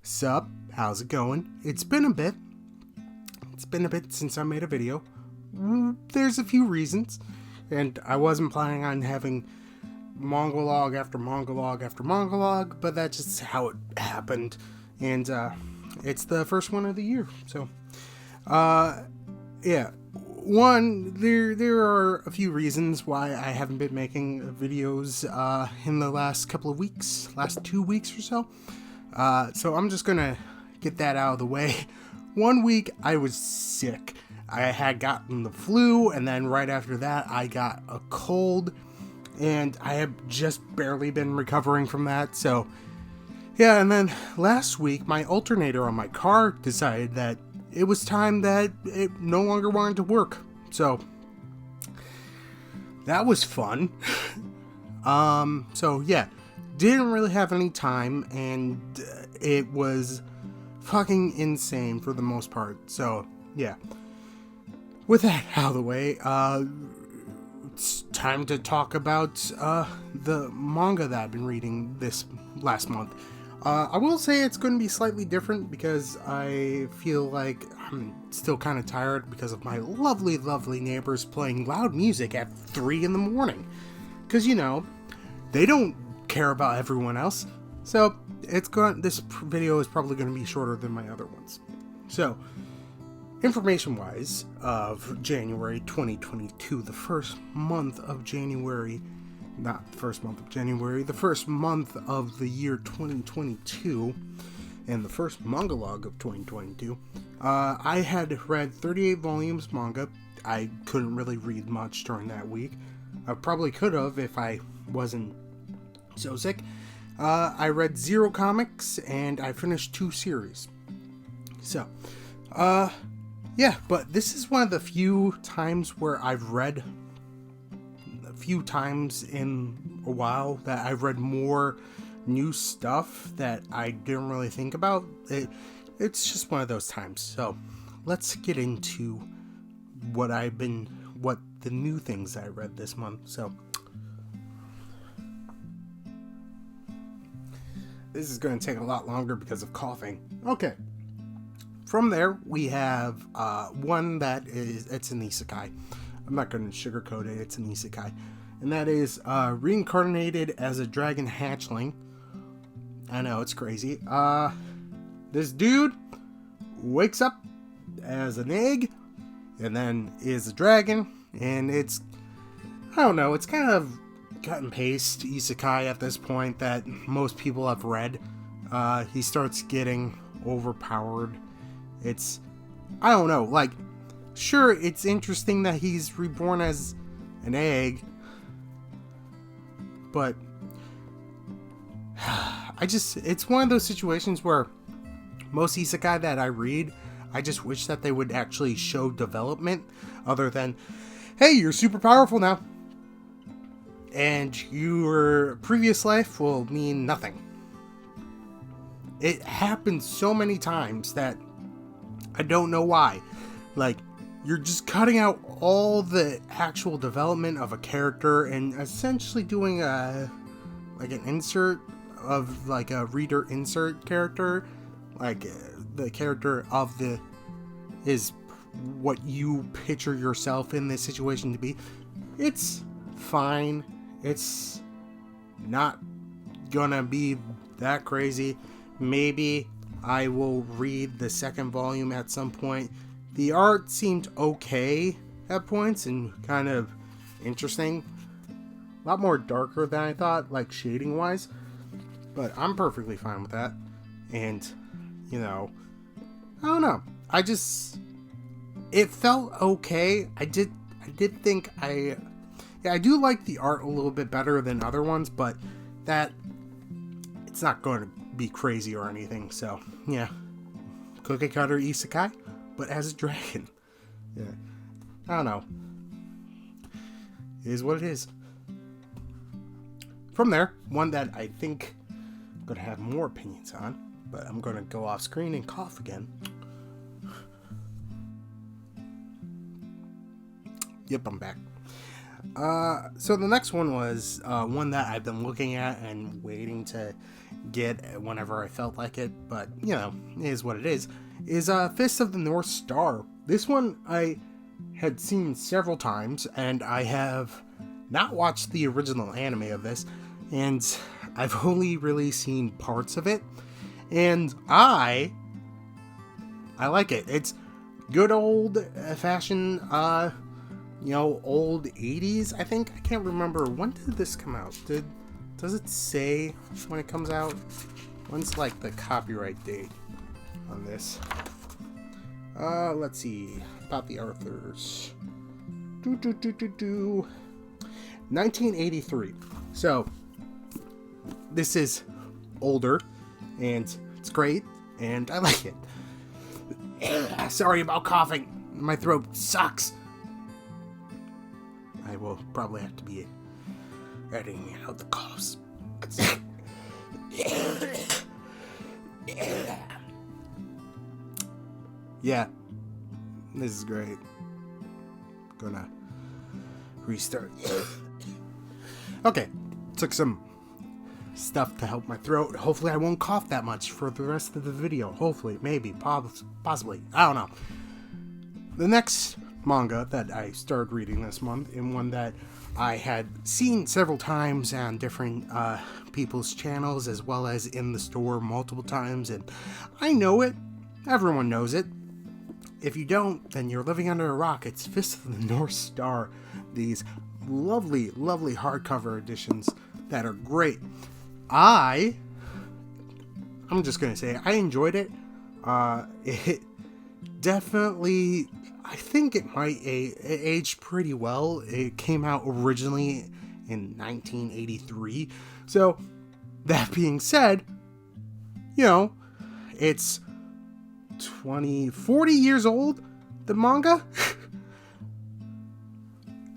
Sup? How's it going? It's been a bit. It's been a bit since I made a video. There's a few reasons, and I wasn't planning on having Manga Log after Manga Log after Manga Log, but that's just how it happened, and it's the first one of the year, so yeah. One, there are a few reasons why I haven't been making videos in the last couple of weeks, last 2 weeks or so. So I'm just gonna get that out of the way. 1 week I was sick. I had gotten the flu, and then right after that I got a cold, and I have just barely been recovering from that. So yeah, and then last week my alternator on my car decided that it was time that it no longer wanted to work. So that was fun. So yeah, didn't really have any time, and it was fucking insane for the most part. So yeah, with that out of the way, it's time to talk about the manga that I've been reading this last month. I will say it's going to be slightly different because I feel like I'm still kind of tired because of my lovely, lovely neighbors playing loud music at 3 in the morning. Because, you know, they don't care about everyone else. So this video is probably going to be shorter than my other ones. So, information-wise, of January 2022, the first month of January, not the first month of January, the first month of the year 2022, and the first manga log of 2022, I had read 38 volumes manga. I couldn't really read much during that week. I probably could have if I wasn't so sick. I read 0 comics, and I finished 2 series. So, yeah, but this is one of the few times where I've read few times in a while that I've read more new stuff that I didn't really think about. It's just one of those times. So let's get into what the new things I read this month. So this is going to take a lot longer because of coughing. Okay. From there, we have one that it's an isekai. I'm not going to sugarcoat it, it's an isekai. And that is reincarnated as a dragon hatchling. I know, it's crazy. This dude wakes up as an egg and then is a dragon. And it's, I don't know, it's kind of cut and paste isekai at this point that most people have read. He starts getting overpowered. It's, I don't know, like, sure, it's interesting that he's reborn as an egg, but it's one of those situations where most isekai that I read, I just wish that they would actually show development other than, hey, you're super powerful now, and your previous life will mean nothing. It happens so many times that I don't know why. Like, you're just cutting out all the actual development of a character and essentially doing an insert of like a reader insert character, like the character of is what you picture yourself in this situation to be. It's fine. It's not gonna be that crazy. Maybe I will read the second volume at some point. The art seemed okay at points and kind of interesting. A lot more darker than I thought, like shading wise. But I'm perfectly fine with that. And, you know, I don't know. It felt okay. I did think I do like the art a little bit better than other ones, but it's not going to be crazy or anything. So, yeah. Cookie cutter isekai, but as a dragon. Yeah. I don't know. It is what it is. From there, one that I think I'm going to have more opinions on, but I'm going to go off screen and cough again. Yep, I'm back. So the next one was one that I've been looking at and waiting to get whenever I felt like it, but, you know, it is what it is Fist of the North Star. This one I had seen several times, and I have not watched the original anime of this, and I've only really seen parts of it, and I like it. It's good old fashioned, old 80s, I think. I can't remember. When did this come out? Does it say when it comes out? When's, like, the copyright date on this? Let's see. About the authors. 1983. So, this is older, and it's great, and I like it. Sorry about coughing. My throat sucks. I will probably have to be editing out the coughs. Yeah, this is great. Gonna restart. Okay, took some stuff to help my throat. Hopefully I won't cough that much for the rest of the video. Hopefully, maybe, possibly. I don't know. The next manga that I started reading this month, and one that I had seen several times on different people's channels, as well as in the store multiple times, and I know it. Everyone knows it. If you don't, then you're living under a rock. It's Fist of the North Star. These lovely, lovely hardcover editions that are great. I'm just gonna say I enjoyed it. It definitely, I think it might age pretty well. It came out originally in 1983. So that being said, it's 40 years old, the manga.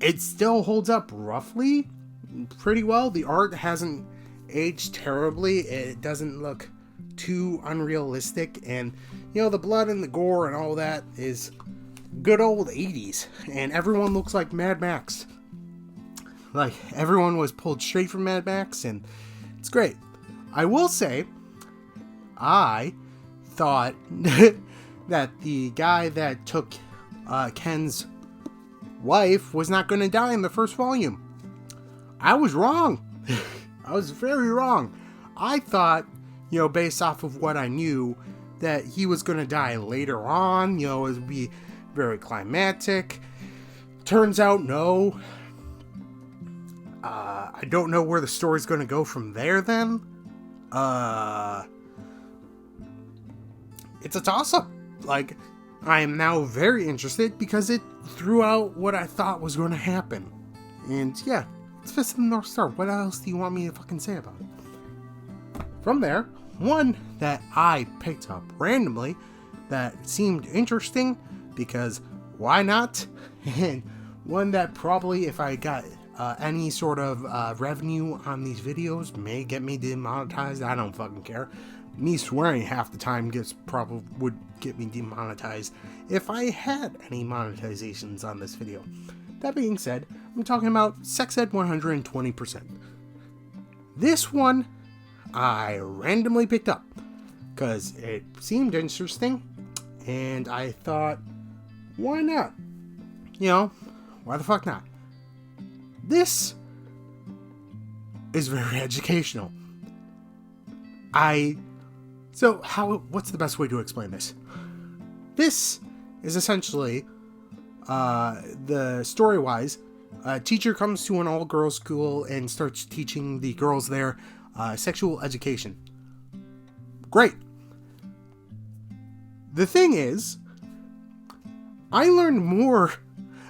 It still holds up roughly pretty well. The art hasn't aged terribly. It doesn't look too unrealistic, and the blood and the gore and all that is good old 80s, and everyone looks like Mad Max. Like, everyone was pulled straight from Mad Max, and it's great. I will say, I thought that the guy that took Ken's wife was not going to die in the first volume. I was wrong. I was very wrong. I thought, based off of what I knew, that he was going to die later on. It would be very climactic. Turns out, no. I don't know where the story's going to go from there then. It's a toss-up. Like, I am now very interested because it threw out what I thought was going to happen. And yeah, it's Fist of the North Star. What else do you want me to fucking say about it? From there, one that I picked up randomly that seemed interesting because why not? And one that probably, if I got any sort of revenue on these videos, may get me demonetized. I don't fucking care. Me swearing half the time would get me demonetized if I had any monetizations on this video. That being said, I'm talking about Sex Ed 120%. This one I randomly picked up because it seemed interesting, and I thought, why not? Why the fuck not? This is very educational. What's the best way to explain this? This is essentially, the story-wise, a teacher comes to an all-girls school and starts teaching the girls there sexual education. Great. The thing is, I learned more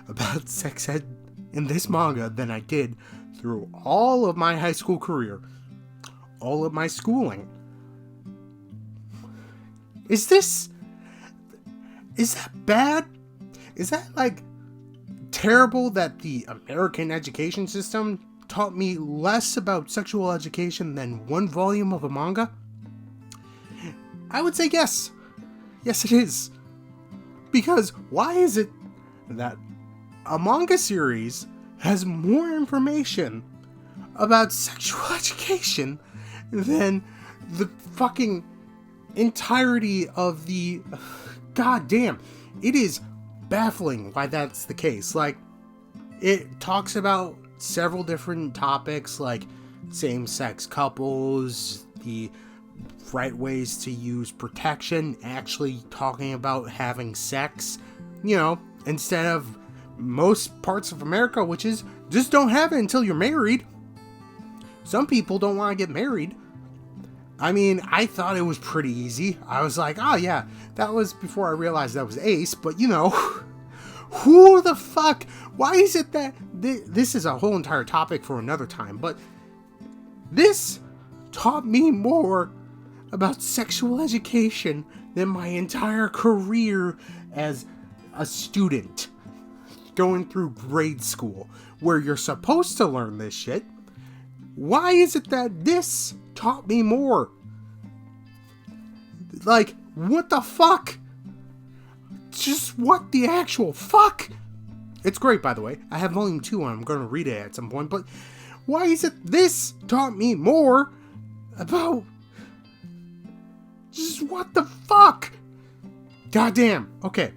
about sex ed in this manga than I did through all of my high school career, all of my schooling. Is that bad? Is that, like, terrible that the American education system taught me less about sexual education than one volume of a manga? I would say yes. Yes, it is. Because why is it that a manga series has more information about sexual education than the fucking entirety of the... God damn. It is baffling why that's the case. Like, it talks about several different topics, like same-sex couples, the right ways to use protection, actually talking about having sex, you know, instead of most parts of America, which is just don't have it until you're married. Some people don't want to get married. I mean, I thought it was pretty easy. I was like, oh yeah, that was before I realized that was Ace, but you know, who the fuck? Why is it that this is a whole entire topic for another time, but this taught me more about sexual education than my entire career as a student going through grade school, where you're supposed to learn this shit. Why is it that this taught me more? Like, what the fuck? Just what the actual fuck? It's great, by the way. I have volume 2 and I'm going to read it at some point, but why is it this taught me more about just what the fuck? Goddamn. Okay.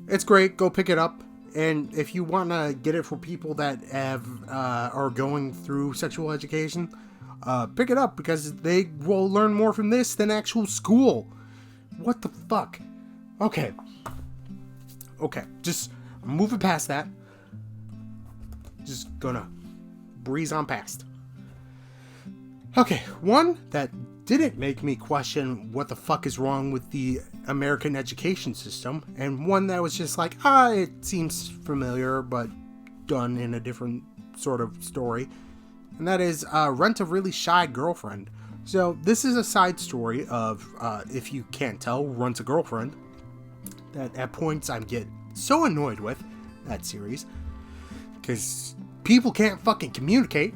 It's great. Go pick it up. And if you want to get it for people that have are going through sexual education, pick it up, because they will learn more from this than actual school. What the fuck? Okay. Just moving past that. Just gonna breeze on past. Okay, one that didn't make me question what the fuck is wrong with the American education system, and one that was just like, it seems familiar, but done in a different sort of story, and that is Rent a Really Shy Girlfriend. So this is a side story of, if you can't tell, Rent a Girlfriend, that at points I get so annoyed with that series, because people can't fucking communicate.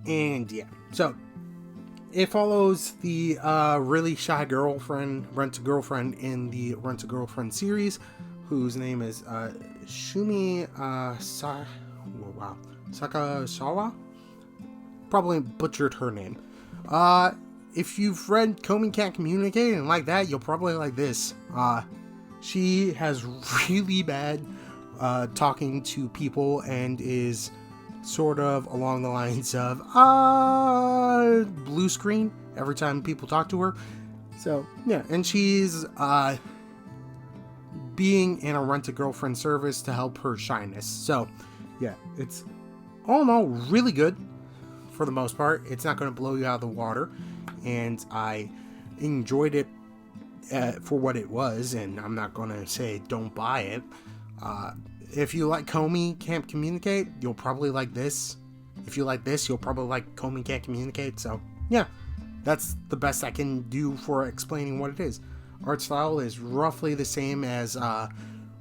And yeah, so it follows the really shy girlfriend, Rent-A-Girlfriend, in the Rent-A-Girlfriend series, whose name is Shumi Sakasawa. Probably butchered her name. If you've read Komi Can't Communicate and like that, you'll probably like this. She has really bad talking to people and is sort of along the lines of blue screen every time people talk to her. So yeah, and she's being in a Rent-A-Girlfriend service to help her shyness. So yeah, it's all in all really good for the most part. It's not going to blow you out of the water, and I enjoyed it for what it was, and I'm not going to say don't buy it. If you like Komi Can't Communicate, you'll probably like this. If you like this, you'll probably like Komi Can't Communicate. So yeah, that's the best I can do for explaining what it is. Art style is roughly the same as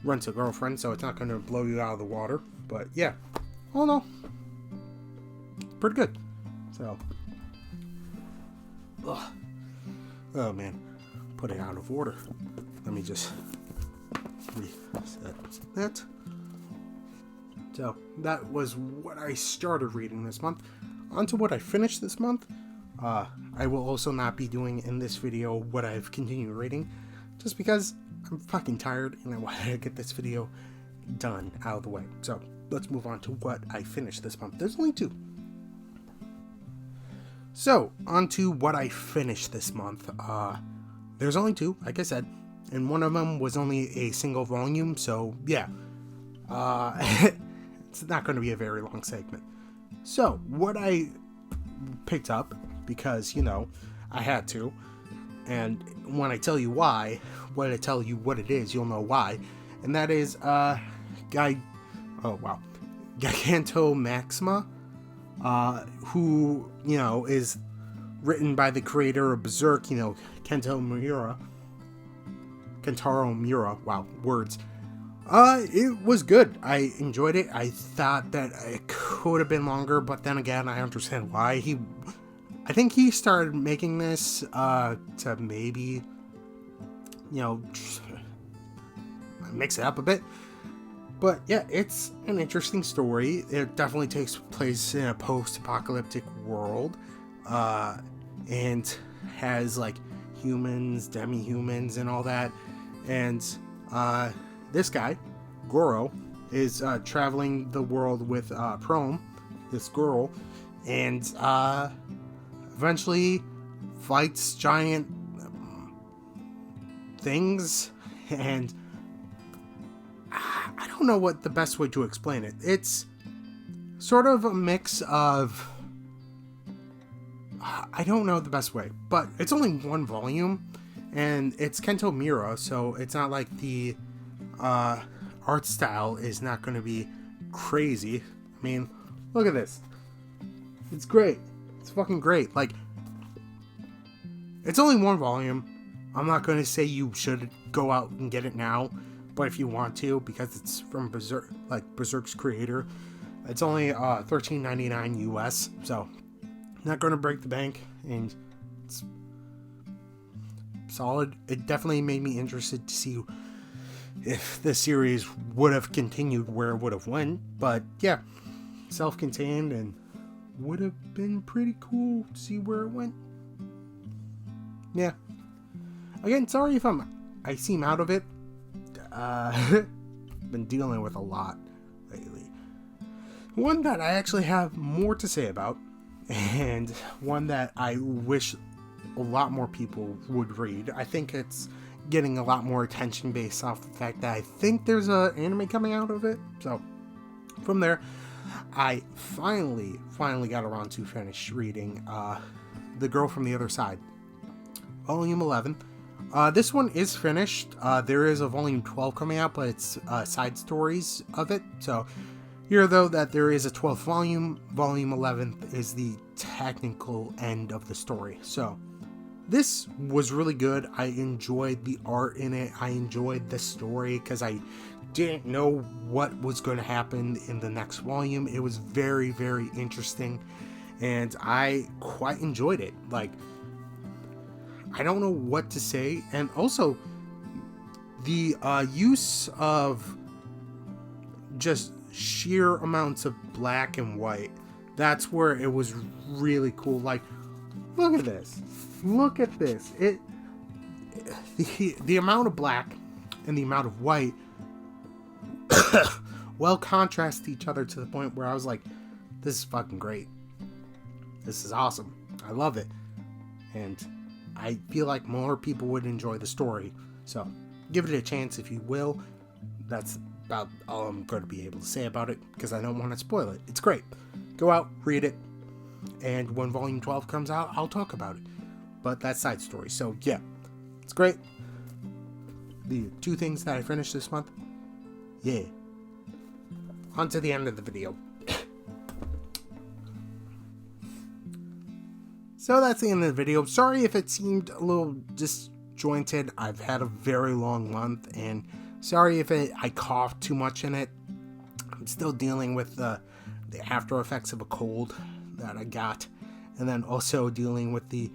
Rent-A-Girlfriend, so it's not going to blow you out of the water. But yeah, all in all, pretty good. So, oh man, put it out of order. Let me just reset that. So that was what I started reading this month. On to what I finished this month. I will also not be doing in this video what I've continued reading, just because I'm fucking tired and I wanted to get this video done out of the way. So let's move on to what I finished this month. There's only 2. So on to what I finished this month. There's only 2, like I said, and one of them was only a single volume. So yeah, it's not going to be a very long segment. So what I picked up, because, you know, I had to, and when I tell you why, when I tell you what it is, you'll know why, and that is, Giganto Maxima, who, you know, is written by the creator of Berserk, you know, Kentaro Miura, wow, words. It was good. I enjoyed it. I thought that it could have been longer, but then again, I understand why. I think he started making this, to maybe, you know, mix it up a bit. But yeah, it's an interesting story. It definitely takes place in a post-apocalyptic world, and has like humans, demi-humans, and all that. And this guy, Goro, is traveling the world with Prom, this girl, and eventually fights giant things, and I don't know what the best way to explain it. It's sort of a mix of, I don't know the best way, but it's only one volume, and it's Kento Mira, so it's not like the art style is not going to be crazy. I mean, look at this. It's great. It's fucking great. Like, it's only one volume. I'm not going to say you should go out and get it now, but if you want to, because it's from Berserk's creator, it's only $13.99 US, so not going to break the bank, and it's solid. It definitely made me interested to see if the series would have continued where it would have went, but yeah, self-contained, and would have been pretty cool to see where it went. Yeah. Again, sorry if I seem out of it. Been dealing with a lot lately. One that I actually have more to say about, and one that I wish a lot more people would read. I think it's getting a lot more attention based off the fact that I think there's an anime coming out of it. So from there, I finally got around to finish reading The Girl from the Other Side, Volume 11. This one is finished. There is a Volume 12 coming out, but it's side stories of it. So here, though, that there is a 12th volume, Volume 11 is the technical end of the story. So this was really good. I enjoyed the art in it. I enjoyed the story because I didn't know what was going to happen in the next volume. It was very, very interesting, and I quite enjoyed it. Like, I don't know what to say. And also, the use of just sheer amounts of black and white, that's where it was really cool. Like, look at this. Look at this. The amount of black and the amount of white well contrast each other to the point where I was like, this is fucking great. This is awesome. I love it. And I feel like more people would enjoy the story. So give it a chance if you will. That's about all I'm going to be able to say about it, because I don't want to spoil it. It's great. Go out, read it, and when Volume 12 comes out, I'll talk about it. But that's side story. So yeah, it's great. The two things that I finished this month. Yeah. On to the end of the video. So that's the end of the video. Sorry if it seemed a little disjointed. I've had a very long month, and sorry if I coughed too much in it. I'm still dealing with the after effects of a cold that I got, and then also dealing with the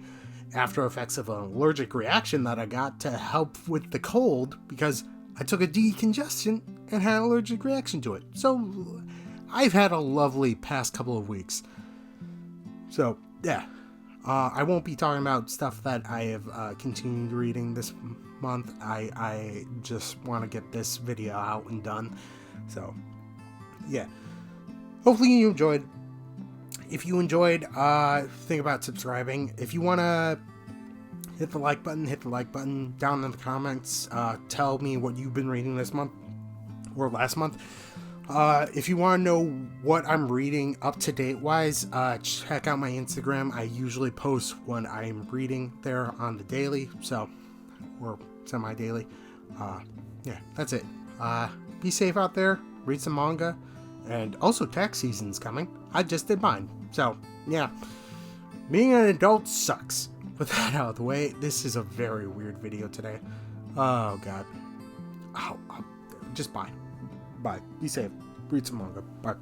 after effects of an allergic reaction that I got to help with the cold, because I took a decongestant and had an allergic reaction to it. So I've had a lovely past couple of weeks. So yeah. I won't be talking about stuff that I have continued reading this month. I just want to get this video out and done. So, yeah. Hopefully you enjoyed. If you enjoyed, think about subscribing. If you want to hit the like button, hit the like button. Down in the comments, tell me what you've been reading this month or last month. If you want to know what I'm reading up to date wise, check out my Instagram. I usually post when I'm reading there on the daily, or semi-daily. Yeah, that's it. Be safe out there, read some manga, and also tax season's coming. I just did mine. So, yeah, being an adult sucks. With that out of the way, this is a very weird video today. Oh, God. Just bye. Bye. Be safe. Read some manga. Bye.